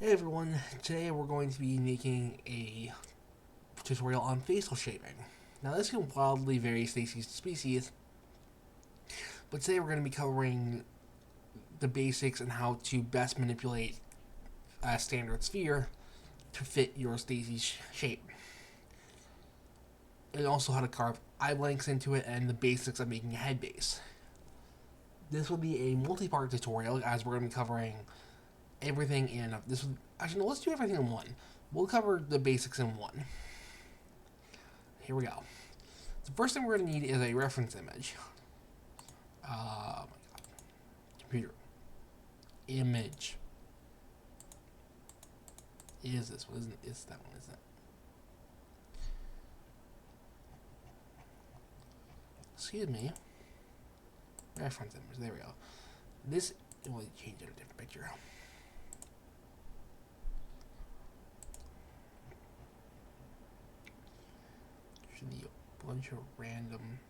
Hey everyone, today we're going to be making a tutorial on facial shaping. Now this can wildly vary species to species, but today we're going to be covering the basics and how to best manipulate a standard sphere to fit your species shape. And also how to carve eye blanks into it and the basics of making a head base. This will be a multi-part tutorial as we're going to be covering everything in this. Actually, no, let's do everything in one. We'll cover the basics in one. Here we go. The first thing we're going to need is a reference image. Oh my god. Computer. Image. Is this one? Isn't it? It's that one, isn't it? Excuse me. Reference image. There we go. This. We'll change it to a different picture. Should be a bunch of random.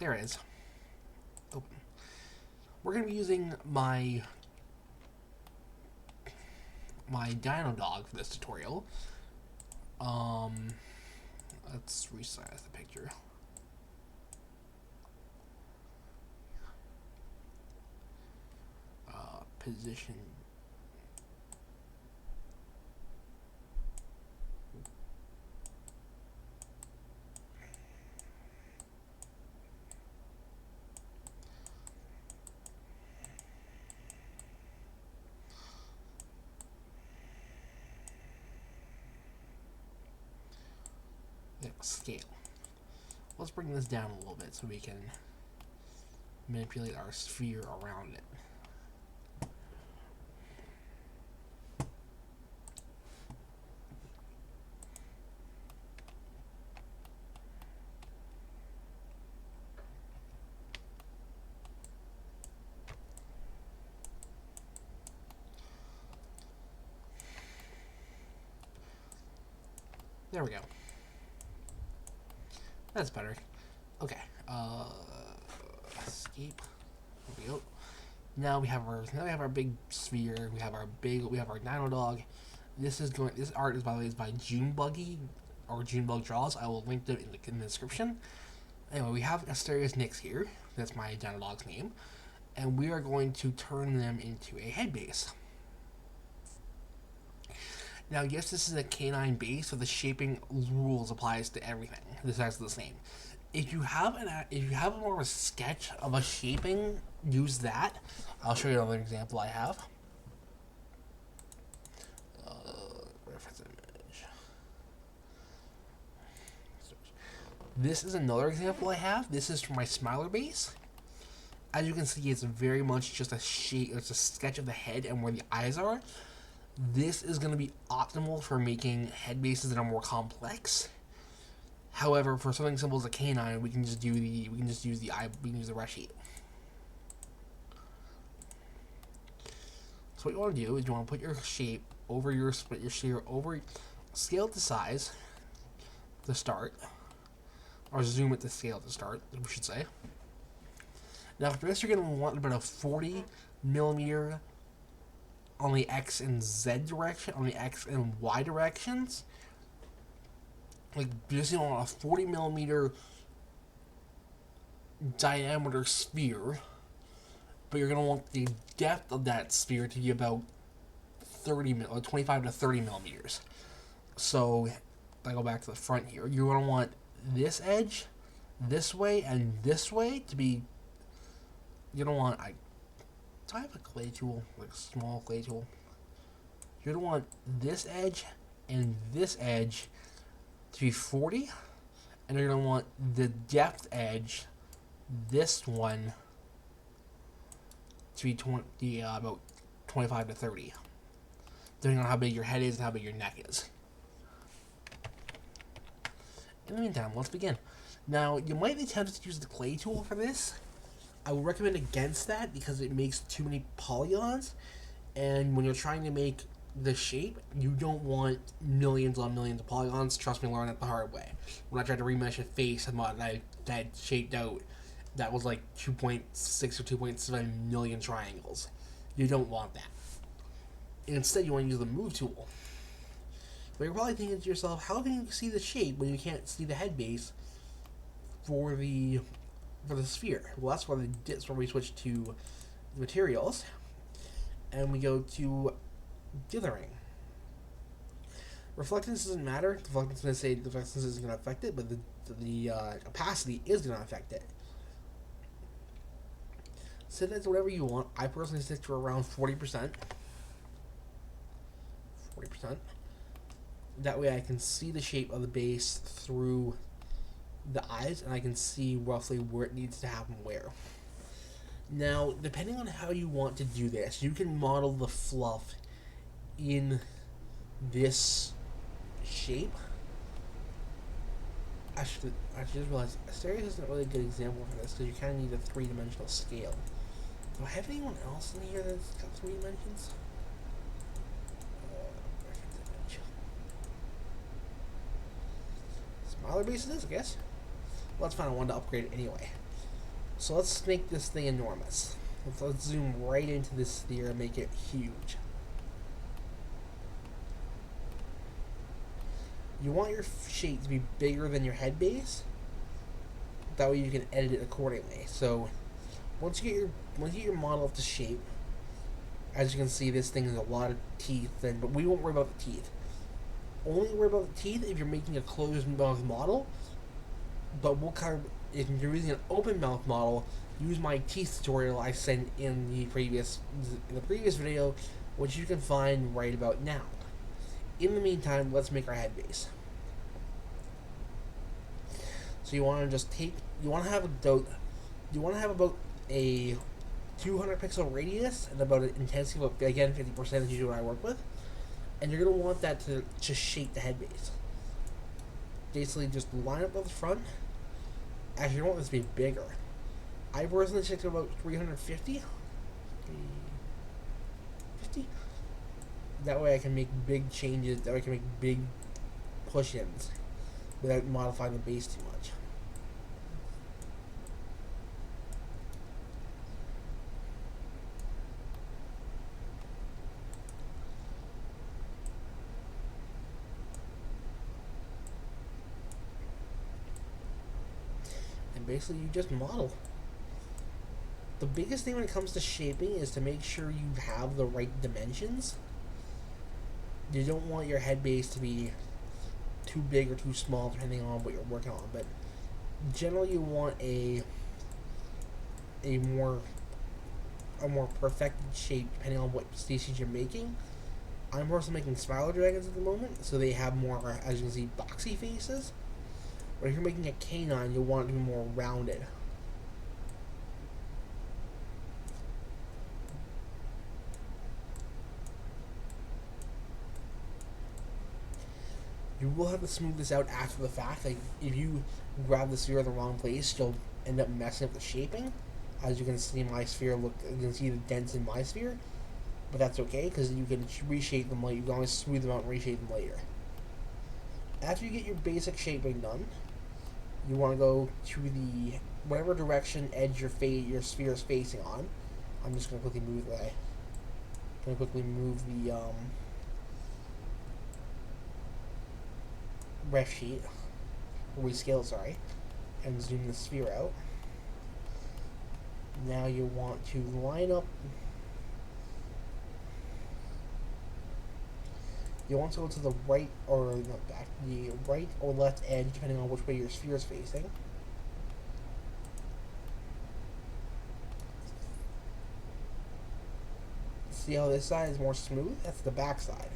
There it is. Open. We're going to be using my Dinodog for this tutorial. Let's resize the picture. Position. Scale. Let's bring this down a little bit so we can manipulate our sphere around it. There we go. That's better. Okay. Escape. There we go. Now we have our big sphere. We have our Dinodog. This art is, by the way, is by JunebugDrawz. I will link it in the description. Anyway, we have Asterius Nix here. That's my Dinodog's name, and we are going to turn them into a head base. Now, yes, this is a canine base, so the shaping rules applies to everything. This is the same. If you have more of a sketch of a shaping, use that. I'll show you another example I have. Reference image. This is another example I have. This is from my Smiler base. As you can see, it's very much just a shape. It's a sketch of the head and where the eyes are. This is going to be optimal for making head bases that are more complex. However, for something simple as a canine, we can just use the rush sheet. So what you want to do is you want to put your shape over your sphere over, scale it to size to start, or zoom it to scale to start, we should say. Now for this, you're going to want about a 40 millimeter on the X and Z direction, on the X and Y directions. Like, just on a 40 millimeter diameter sphere, but you're going to want the depth of that sphere to be about 25 to 30 millimeters. So, if I go back to the front here, you're going to want this edge, this way, and this way to be, you don't want, do I have a clay tool, like a small clay tool? You're going to want this edge and this edge to be 40, and you're going to want the depth edge, this one, to be about 25 to 30, depending on how big your head is and how big your neck is. In the meantime, let's begin. Now, you might be tempted to use the clay tool for this. I would recommend against that because it makes too many polygons. And when you're trying to make the shape, you don't want millions on millions of polygons. Trust me, learn it the hard way. When I tried to remesh a face that had shaped out, that was like 2.6 or 2.7 million triangles. You don't want that. Instead, you want to use the move tool. But you're probably thinking to yourself, how can you see the shape when you can't see the head base for the sphere? Well, that's where we switch to materials, and we go to dithering. Reflectance doesn't matter. The reflectance is going to say the reflectance isn't going to affect it, but the opacity is going to affect it. Set it to whatever you want. I personally stick to around 40%. 40%. That way I can see the shape of the base through the eyes, and I can see roughly where it needs to happen where. Now, depending on how you want to do this, you can model the fluff in this shape. I should just realize Asterius isn't really a good example for this because you kind of need a three-dimensional scale. Do I have anyone else in here that's got 3 dimensions? Smaller base it is, I guess. Well, that's fine. I wanted to upgrade it anyway. So let's make this thing enormous. Let's zoom right into this sphere and make it huge. You want your shape to be bigger than your head base. That way you can edit it accordingly. So once you get your model up to shape, as you can see, this thing has a lot of teeth. But we won't worry about the teeth. Only worry about the teeth if you're making a closed mouth model. But if you're using an open mouth model, use my teeth tutorial I sent in the previous video, which you can find right about now. In the meantime, let's make our head base. So you want to have about a 200 pixel radius and about an intensity of, again, 50% is usually what I work with. And you're going to want that to shape the head base. Basically, just line up at the front. Actually, you want this to be bigger. I personally stick to about 350. 50. That way I can make big changes, that way I can make big push-ins without modifying the base too much. And basically you just model. The biggest thing when it comes to shaping is to make sure you have the right dimensions. You don't want your head base to be too big or too small depending on what you're working on, but generally you want a more perfected shape depending on what species you're making. I'm personally making spiral dragons at the moment, so they have more, as you can see, boxy faces. But if you're making a canine, you'll want it to be more rounded. You will have to smooth this out after the fact. Like, if you grab the sphere in the wrong place, you'll end up messing up the shaping. As you can see, my sphere you can see the dents in my sphere, but that's okay because you can reshape them later. You can always smooth them out and reshape them later. After you get your basic shaping done, you want to go to the whatever direction edge your sphere is facing on. I'm just gonna quickly move the ref sheet, or rescale, sorry, and zoom the sphere out. Now you want to line up. You want to go to the right or the right or left edge, depending on which way your sphere is facing. See how this side is more smooth? That's the back side.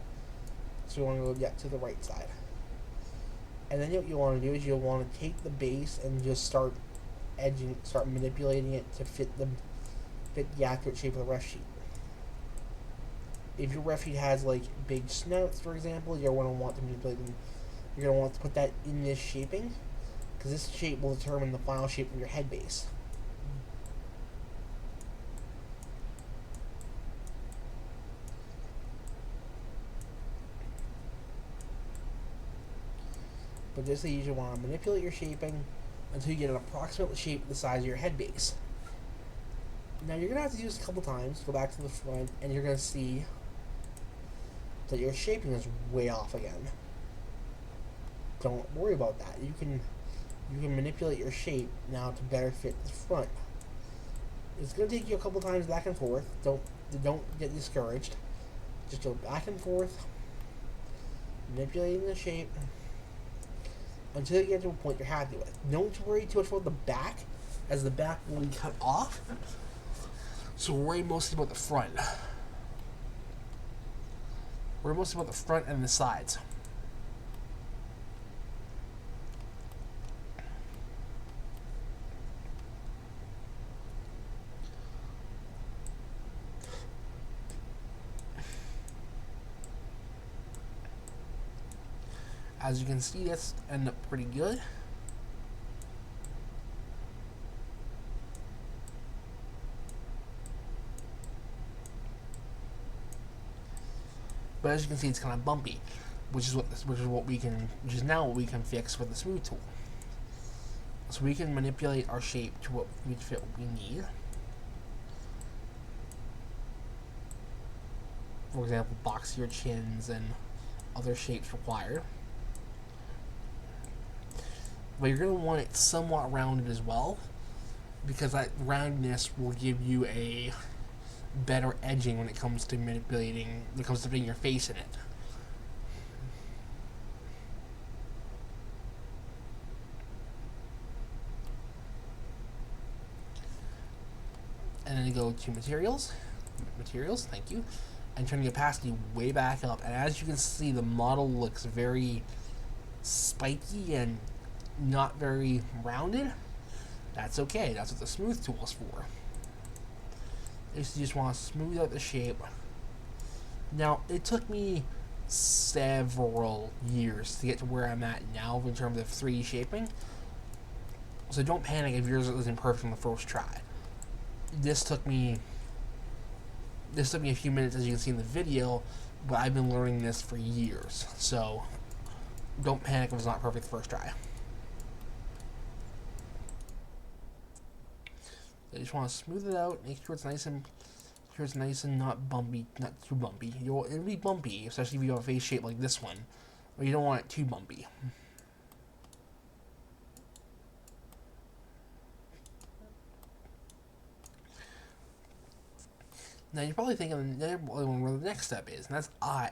So you want to go to the right side. And then what you want to do is you'll want to take the base and just start manipulating it to fit the accurate shape of the ref sheet. If your ref sheet has like big snouts, for example, you're going to want to manipulate them. You're going to want to put that in this shaping, because this shape will determine the final shape of your head base. But this is you want to manipulate your shaping until you get an approximate shape the size of your head base. Now you're going to have to do this a couple times, go back to the front, and you're going to see that your shaping is way off again. Don't worry about that. You can manipulate your shape now to better fit the front. It's going to take you a couple times back and forth. Don't get discouraged. Just go back and forth, manipulating the shape until you get to a point you're happy with. Don't worry too much about the back, as the back will be cut off. So worry mostly about the front. Worry mostly about the front and the sides. As you can see, that's ended up pretty good. But as you can see, it's kind of bumpy, which is now what we can fix with the smooth tool. So we can manipulate our shape to what we fit what we need. For example, boxier chins and other shapes required. But you're going to want it somewhat rounded as well, because that roundness will give you a better edging when it comes to manipulating, when it comes to putting your face in it. And then you go to materials, thank you, and turn the opacity way back up. And as you can see, the model looks very spiky and not very rounded. That's okay. That's what the smooth tool is for. You just want to smooth out the shape. Now, it took me several years to get to where I'm at now in terms of 3D shaping. So don't panic if yours isn't perfect on the first try. This took me a few minutes, as you can see in the video, but I've been learning this for years. So don't panic if it's not perfect the first try. You just want to smooth it out, make sure it's nice and not bumpy, not too bumpy. It'll be bumpy, especially if you have a face shape like this one, but you don't want it too bumpy. Now you're probably thinking where the next step is, and that's eye.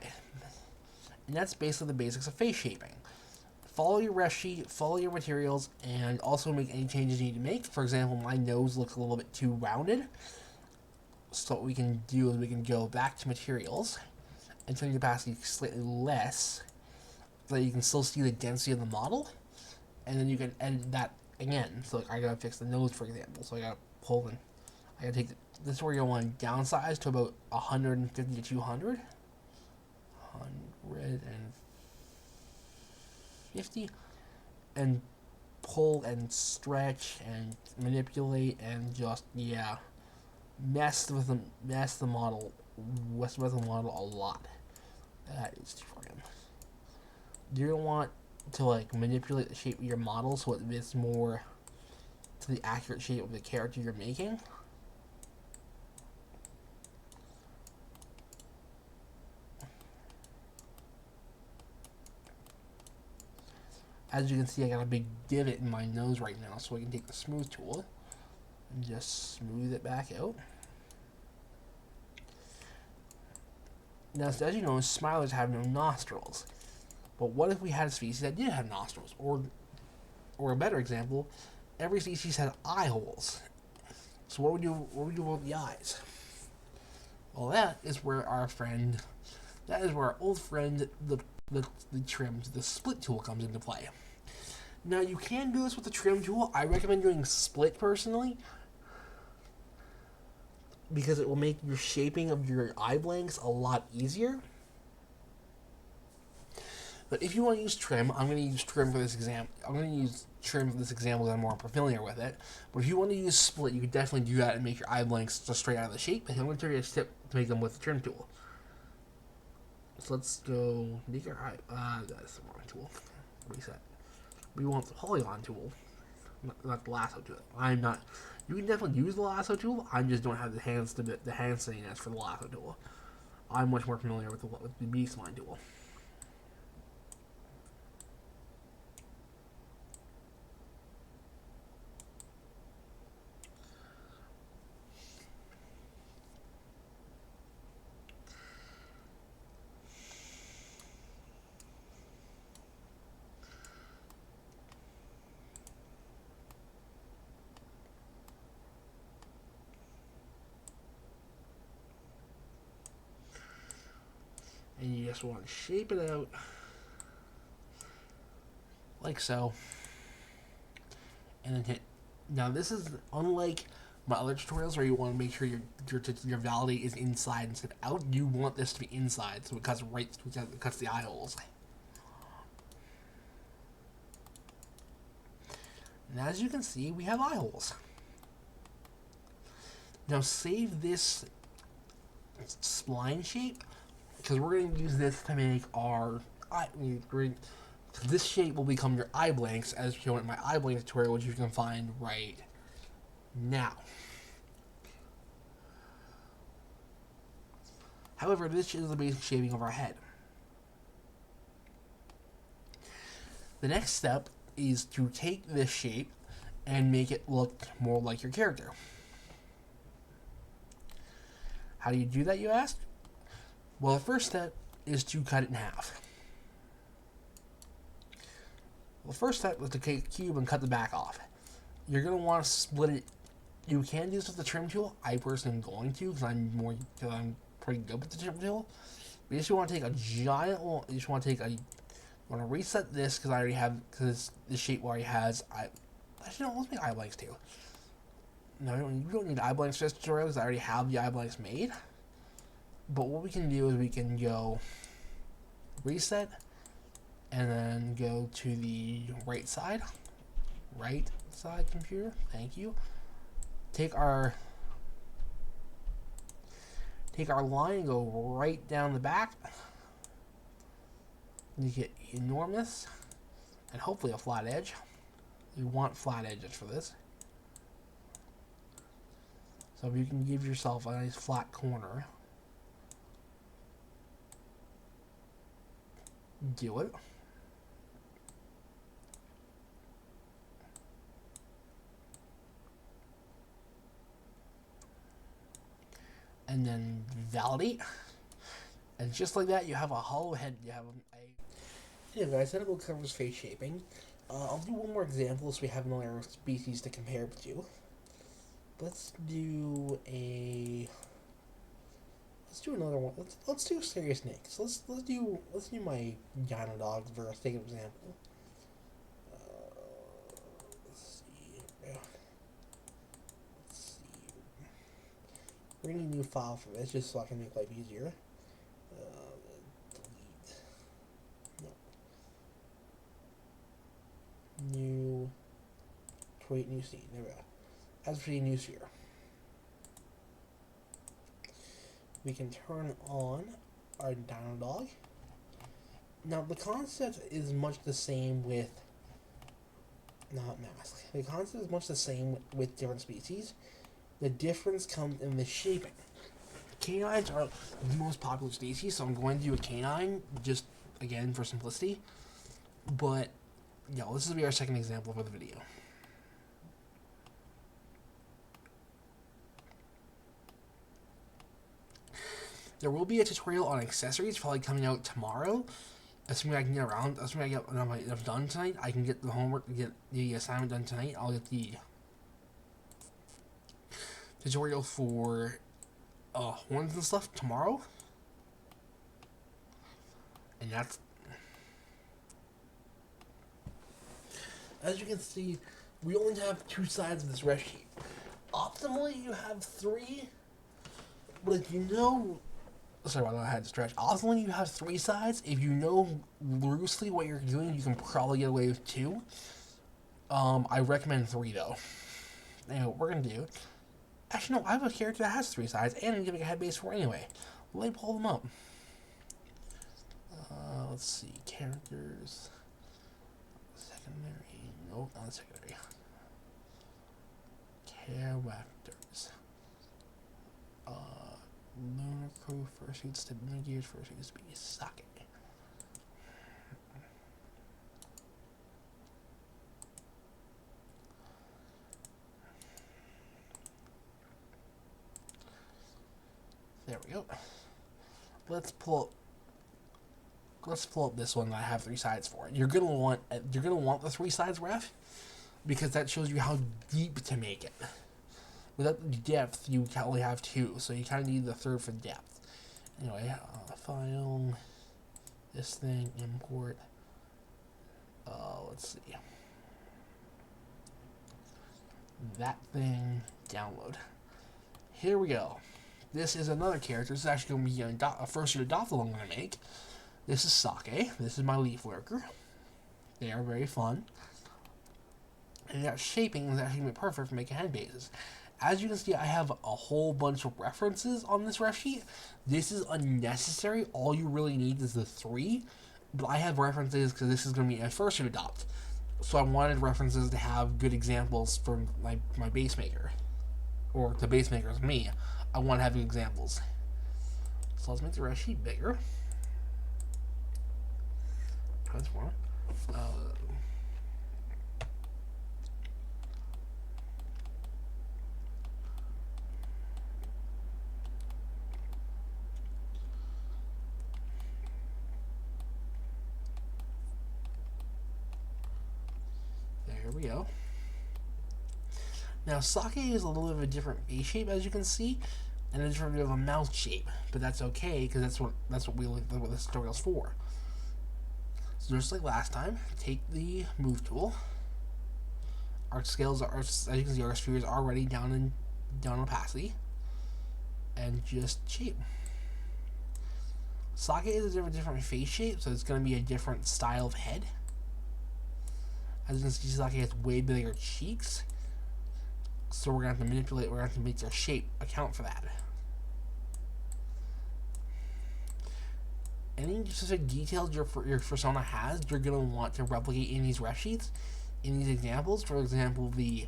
And that's basically the basics of face shaping. Follow your ref sheet, follow your materials, and also make any changes you need to make. For example, my nose looks a little bit too rounded. So what we can do is we can go back to materials and turn the opacity slightly less so that you can still see the density of the model. And then you can edit that again. So like I gotta fix the nose, for example. So I gotta pull and I gotta take this is where you want to downsize to about 150 to 200. 150, and pull and stretch and manipulate and just mess with the model a lot. That is too far in. You don't want to like manipulate the shape of your model so it fits more to the accurate shape of the character you're making. As you can see, I got a big divot in my nose right now, so I can take the smooth tool and just smooth it back out. Now, as you know, smilers have no nostrils. But what if we had a species that did have nostrils? Or a better example, every species had eye holes. So what would we do about the eyes? Well, that is where our old friend, the split tool comes into play. Now, you can do this with the trim tool. I recommend doing split personally, because it will make your shaping of your eye blanks a lot easier. But if you want to use trim, I'm going to use trim for this example. Because I'm more familiar with it. But if you want to use split, you can definitely do that and make your eye blanks just straight out of the shape. And I'm going to tell you a tip to make them with the trim tool. So let's go make our eye. That's the wrong tool. Reset. We want the polygon tool, not the lasso tool. I'm not. You can definitely use the lasso tool. I just don't have the hand steadiness for the lasso tool. I'm much more familiar with the beast line tool. And you just want to shape it out like so, and then hit. Now this is unlike my other tutorials where you want to make sure your validate is inside instead of out. You want this to be inside, so it cuts it cuts the eye holes. And as you can see, we have eye holes. Now save this spline shape, because we're going to use this to make our eye. This shape will become your eye blanks, as shown in my eye blanks tutorial, which you can find right now. However, this is the basic shaping of our head. The next step is to take this shape and make it look more like your character. How do you do that, you ask? Well, the first step is to cut it in half. Well, the first step is to take a cube and cut the back off. You're going to want to split it. You can do this with the trim tool. I personally am going to, because I'm pretty good with the trim tool. You just want to take a giant one. You just want to take a. I want to reset this because I already have, because this shape already has. Actually, no, let's make eye blanks too. No, you don't need eye blanks for this tutorial because I already have the eye blanks made. But what we can do is we can go reset and then go to the right side computer. Thank you. Take our line and go right down the back. You get enormous and hopefully a flat edge. You want flat edges for this. So if you can give yourself a nice flat corner, do it. And then validate. And just like that, you have a hollow head. You have a... Yeah, guys, that will cover face shaping. I'll do one more example so we have another species to compare it to. Let's do another one. Let's do serious snakes. Let's do my Dinodog for sake of example. Let's see. Bring a new file for this just so I can make life easier. Delete. Create new scene. There we go. As for the new sphere, we can turn on our Dinodog. Now the concept is much the same with The concept is much the same with different species. The difference comes in the shaping. Canines are the most popular species, so I'm going to do a canine just again for simplicity. But yeah, this will be our second example for the video. There will be a tutorial on accessories probably coming out tomorrow. Assuming I can get around, assuming I get enough done tonight, I can get the homework, get the assignment done tonight. I'll get the tutorial for horns and stuff tomorrow. And that's... As you can see, we only have two sides of this ref sheet. Optimally, you have three, but if you know... Sorry about that, I had to stretch. Optimally, you have three sides. If you know loosely what you're doing, you can probably get away with two. I recommend three, though. Anyway, what we're going to do... Actually, no, I have a character that has three sides, and I'm giving a head base for anyway. Let me pull them up. Let's see, characters. secondary. Nope, not secondary. Characters. Lunar Crew, Fursuit, Stability Gears, Fursuit, Speed, Socket. There we go. Let's pull up this one that I have 3 sides for. You're gonna want the 3 sides ref because that shows you how deep to make it. Without the depth, you can only have 2, so you kind of need the 3rd for depth. Anyway, file, this thing, import. Let's see. That thing, download. Here we go. This is another character. This is actually going to be a Fursuit adoptable I'm going to make. This is Sake. This is my leaf lurker. They are very fun. And that shaping is actually going to be perfect for making head bases. As you can see, I have a whole bunch of references on this ref sheet. This is unnecessary. All you really need is the 3. But I have references because this is going to be a Fursuit adopt. So I wanted references to have good examples for my base maker. Or the base maker is me. I want to have good examples. So let's make the ref sheet bigger. Transform. There we go. Now, Sake is a little bit of a different base shape, as you can see, and a different bit of a mouth shape, but that's okay because that's what this tutorial's for. So just like last time, take the move tool. Our scales are, as you can see, our sphere is already down in opacity, and just shape. Sake is a different face shape, so it's going to be a different style of head. As you can see, Sake has way bigger cheeks. So we're going to have to manipulate, we're going to have to make their shape account for that. Any specific details your persona has, you're going to want to replicate in these ref sheets, in these examples. For example, the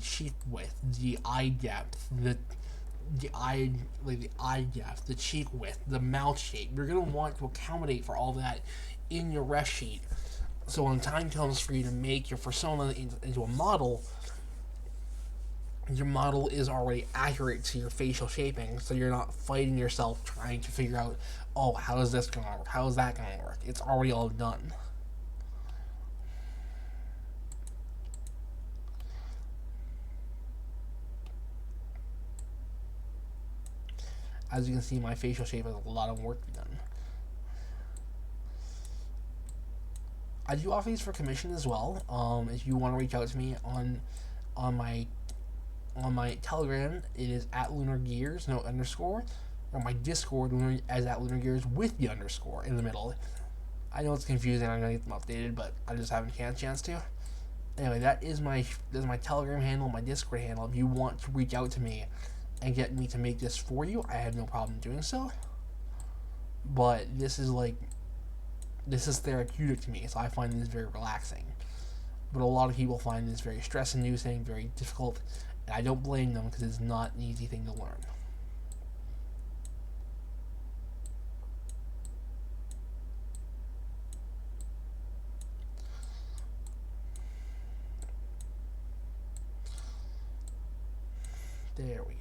cheek width, the eye depth, the eye depth, the cheek width, the mouth shape. You're going to want to accommodate for all that in your ref sheet. So when time comes for you to make your persona into a model, your model is already accurate to your facial shaping, so you're not fighting yourself trying to figure out, oh, how is this going to work? How is that going to work? It's already all done. As you can see, my facial shape has a lot of work to be done. I do offer these for commission as well. If you want to reach out to me on my Telegram, it is @LunarGears, no underscore. Or my Discord as @LunarGears with the underscore in the middle. I know it's confusing. I'm gonna get them updated, but I just haven't had a chance to. Anyway, that is my Telegram handle, my Discord handle. If you want to reach out to me and get me to make this for you, I have no problem doing so. But this is therapeutic to me, so I find this very relaxing. But a lot of people find this very stress-inducing, very difficult, and I don't blame them because it's not an easy thing to learn. There we go.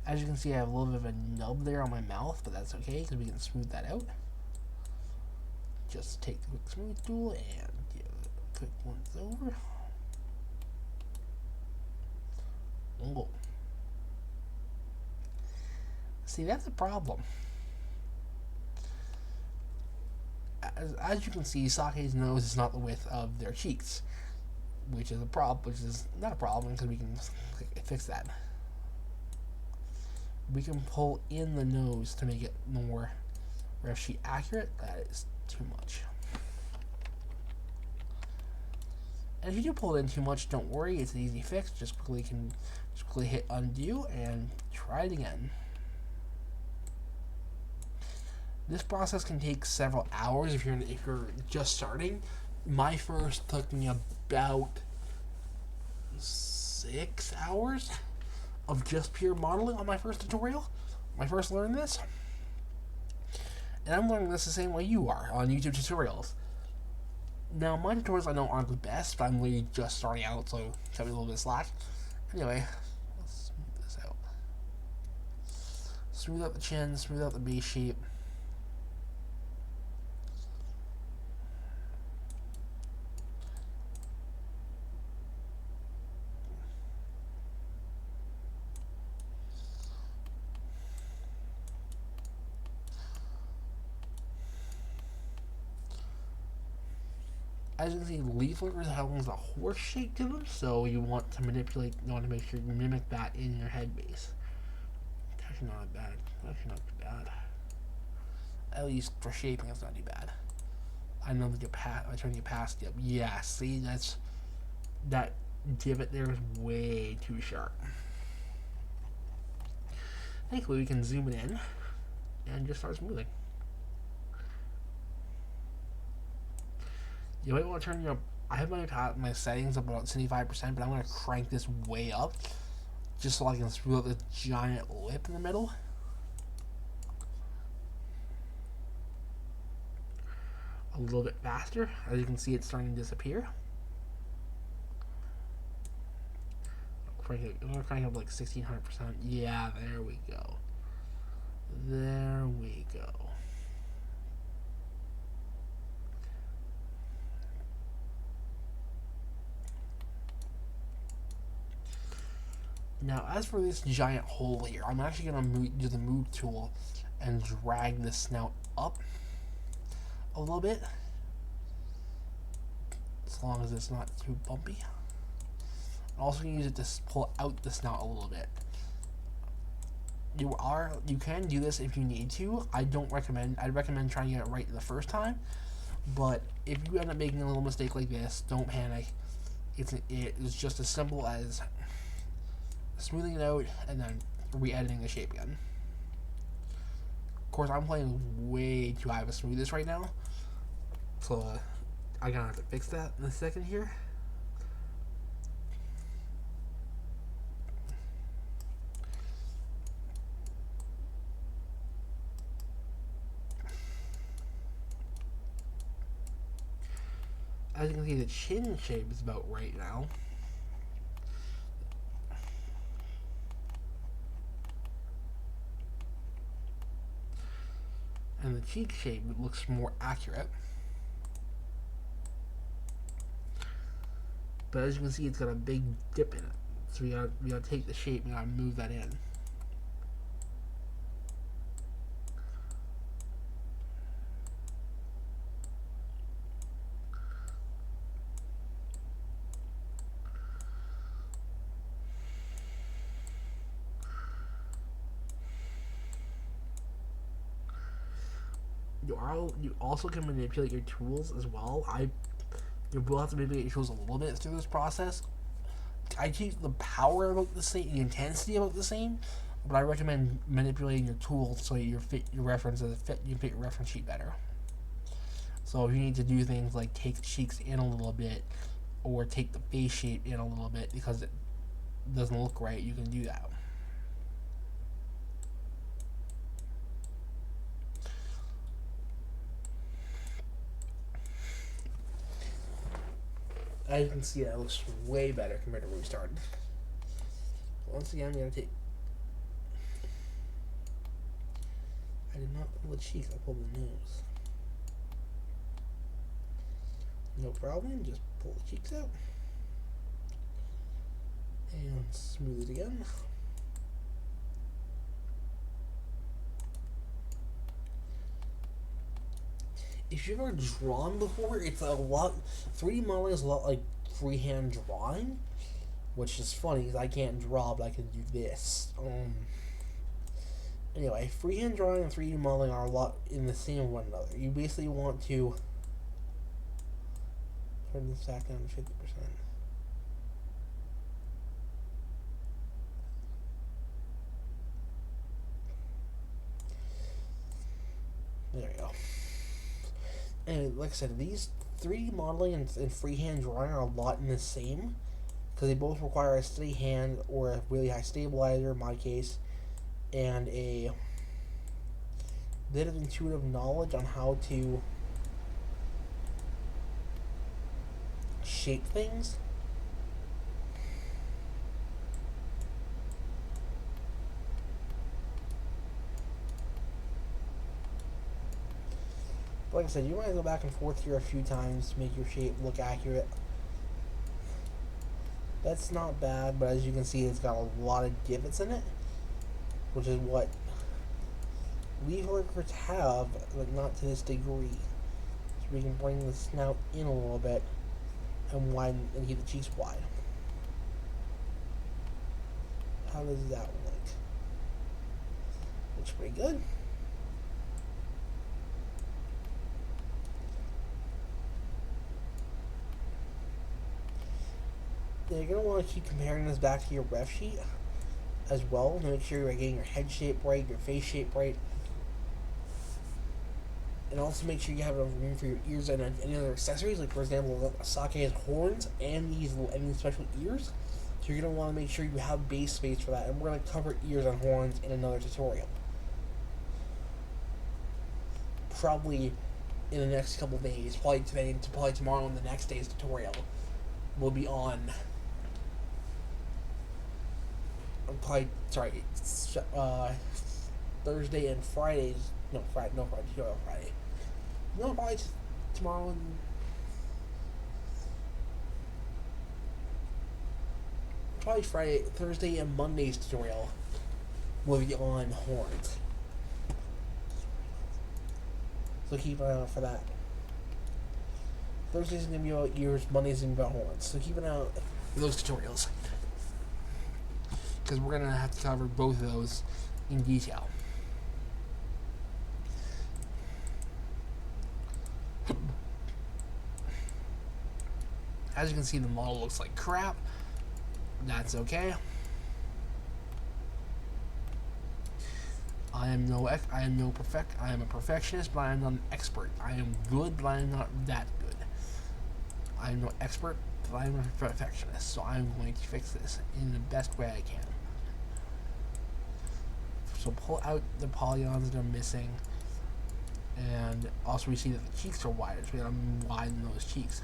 As you can see, I have a little bit of a nub there on my mouth, but that's okay because we can smooth that out. Just take the quick smooth tool and give it a quick once over. Oh. See, that's a problem. As you can see, Sake's nose is not the width of their cheeks, which is a problem. Which is not a problem because we can fix that. We can pull in the nose to make it more Ref sheet accurate, that is too much. And if you do pull it in too much, don't worry, it's an easy fix. Just quickly hit undo and try it again. This process can take several hours if you're just starting. My first took me about 6 hours of just pure modeling on my first tutorial. When I first learned this. And I'm learning this the same way you are on YouTube tutorials. Now, my tutorials I know aren't the best, but I'm really just starting out, so cut me a little bit of slack. Anyway, let's smooth this out. Smooth out the chin, smooth out the base shape. As you can see, leaf lurkers have a horse shape to them, so you want to make sure you mimic that in your head base. It's actually not bad. Actually not too bad. At least for shaping, it's not too bad. I know that I trying to get past it. Yeah, see, that divot there is way too sharp. Thankfully, we can zoom it in and just start smoothing. You might want to turn I have my settings up about 75%, but I'm going to crank this way up just so I can smooth out the giant lip in the middle. A little bit faster. As you can see, it's starting to disappear. I'm going to crank it up like 1600%. Yeah, there we go. There we go. Now, as for this giant hole here, I'm actually going to do the move tool and drag the snout up a little bit, as long as it's not too bumpy. I'm also going to use it to pull out the snout a little bit. You can do this if you need to. I'd recommend trying to get it right the first time, but if you end up making a little mistake like this, don't panic. It's just as simple as smoothing it out and then re-editing the shape again. Of course, I'm playing way too high of a smoothness right now, so I'm gonna have to fix that in a second here. As you can see, the chin shape is about right now. And the cheek shape looks more accurate. But as you can see, it's got a big dip in it. So we gotta take the shape and gotta move that in. You also can manipulate your tools as well. You will have to manipulate your tools a little bit through this process. I keep the power about the same, the intensity about the same, but I recommend manipulating your tools so you fit your reference sheet better. So if you need to do things like take the cheeks in a little bit, or take the face shape in a little bit because it doesn't look right, you can do that. As you can see, that looks way better compared to where we started. Once again, I'm going to take... I did not pull the cheeks, I pulled the nose. No problem, just pull the cheeks out. And smooth it again. If you've ever drawn before, it's a lot. 3D modeling is a lot like freehand drawing, which is funny because I can't draw, but I can do this. Anyway, freehand drawing and 3D modeling are a lot in the same with one another. You basically want to turn this back down to 50%. There we go. And like I said, these 3D modeling and freehand drawing are a lot in the same, because they both require a steady hand or a really high stabilizer, in my case, and a bit of intuitive knowledge on how to shape things. But like I said, you might go back and forth here a few times to make your shape look accurate. That's not bad, but as you can see, it's got a lot of divots in it, which is what leaf lurkers have, but not to this degree. So we can bring the snout in a little bit and widen and keep the cheeks wide. How does that look? Looks pretty good. Now you're going to want to keep comparing this back to your ref sheet as well to make sure you're getting your head shape right, your face shape right, and also make sure you have enough room for your ears and any other accessories. Like for example, Sake has horns and these special ears, so you're going to want to make sure you have base space for that. And we're going to cover ears and horns in another tutorial, probably in the next couple of days. Probably today, probably tomorrow, and the next day's tutorial will be on. Thursday and Fridays. No, Friday. No, probably tomorrow and probably Friday, Thursday, and Monday's tutorial will be on horns. So keep an eye out for that. Thursday's gonna be about ears, Monday's gonna be about horns. So keep an eye out for those tutorials, because we're gonna have to cover both of those in detail. As you can see, the model looks like crap. That's okay. I am a perfectionist, but I am not an expert. I am good, but I am not that good. I am no expert, but I am a perfectionist, so I'm going to fix this in the best way I can. So pull out the polygons that are missing, and also we see that the cheeks are wider, so we gotta widen those cheeks.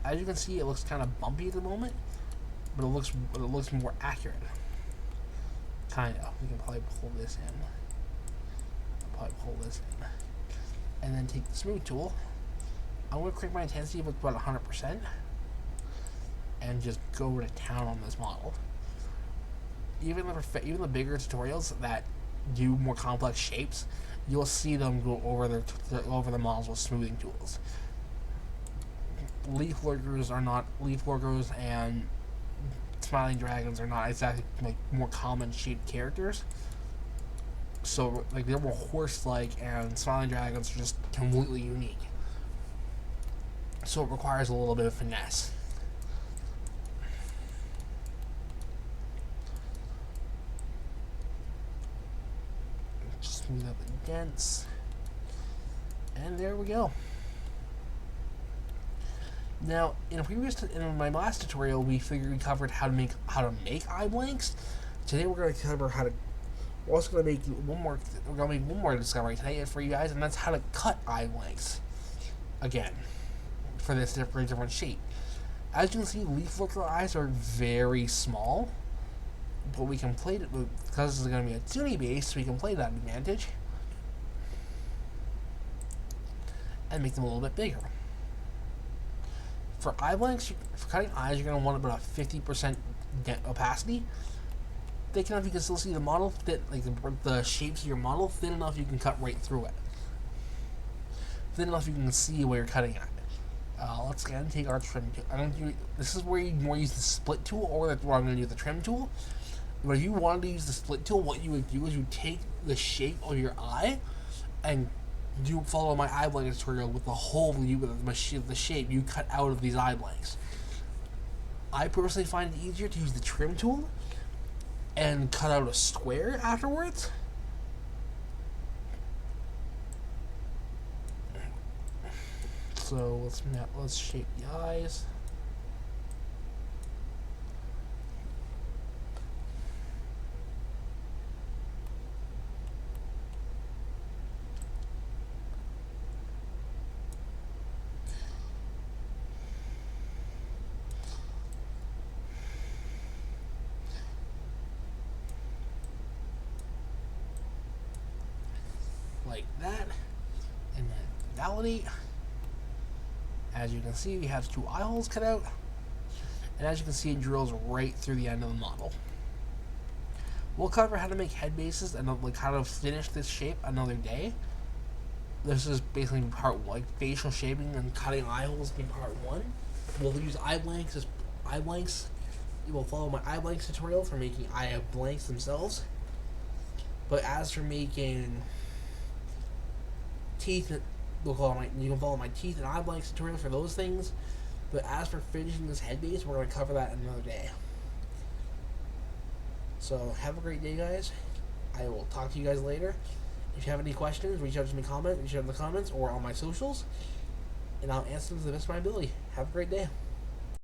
As you can see, it looks kind of bumpy at the moment, but it looks more accurate. Kind of. We can probably pull this in. And then take the smooth tool. I'm going to crank my intensity up about 100% and just go to town on this model. Even the bigger tutorials that do more complex shapes, you'll see them go over the models with smoothing tools. Leaf lurkers, and smiling dragons are not exactly like more common shaped characters. So like they're more horse-like, and smiling dragons are just completely unique. So it requires a little bit of finesse. Just smooth up the dents, and there we go. Now, in my last tutorial, we covered how to make eye blanks. Today, we're going to cover we're also going to make one more discovery today for you guys, and that's how to cut eye blanks. Again, for this different shape. As you can see, leaf lurker eyes are very small, but we can play it because this is going to be a 2D base. We can play that advantage and make them a little bit bigger. For eye blanks, for cutting eyes, you're going to want about a 50% opacity. Thick enough you can still see the model, fit like the shapes of your model, thin enough you can cut right through it. Thin enough you can see where you're cutting at. Let's again take our trim tool. This is where you more use the split tool, or that's where I'm going to use the trim tool. But if you wanted to use the split tool, what you would do is you take the shape of your eye and you follow my eye blank tutorial with the whole view of the shape you cut out of these eye blanks. I personally find it easier to use the trim tool and cut out a square afterwards. So let's shape the eyes. Like that, and then validate. As you can see, we have 2 eye holes cut out, and as you can see, it drills right through the end of the model. We'll cover how to make head bases and like how to finish this shape another day. This is basically part 1, like facial shaping and cutting eye holes in part 1. We'll use eye blanks as eye blanks. You will follow my eye blanks tutorial for making eye blanks themselves. But as for making teeth, you can follow my teeth and eye blanks tutorial for those things. But as for finishing this head base, we're going to cover that another day. So have a great day, guys. I will talk to you guys later. If you have any questions, reach out to me in the comments or on my socials, and I'll answer them to the best of my ability. Have a great day.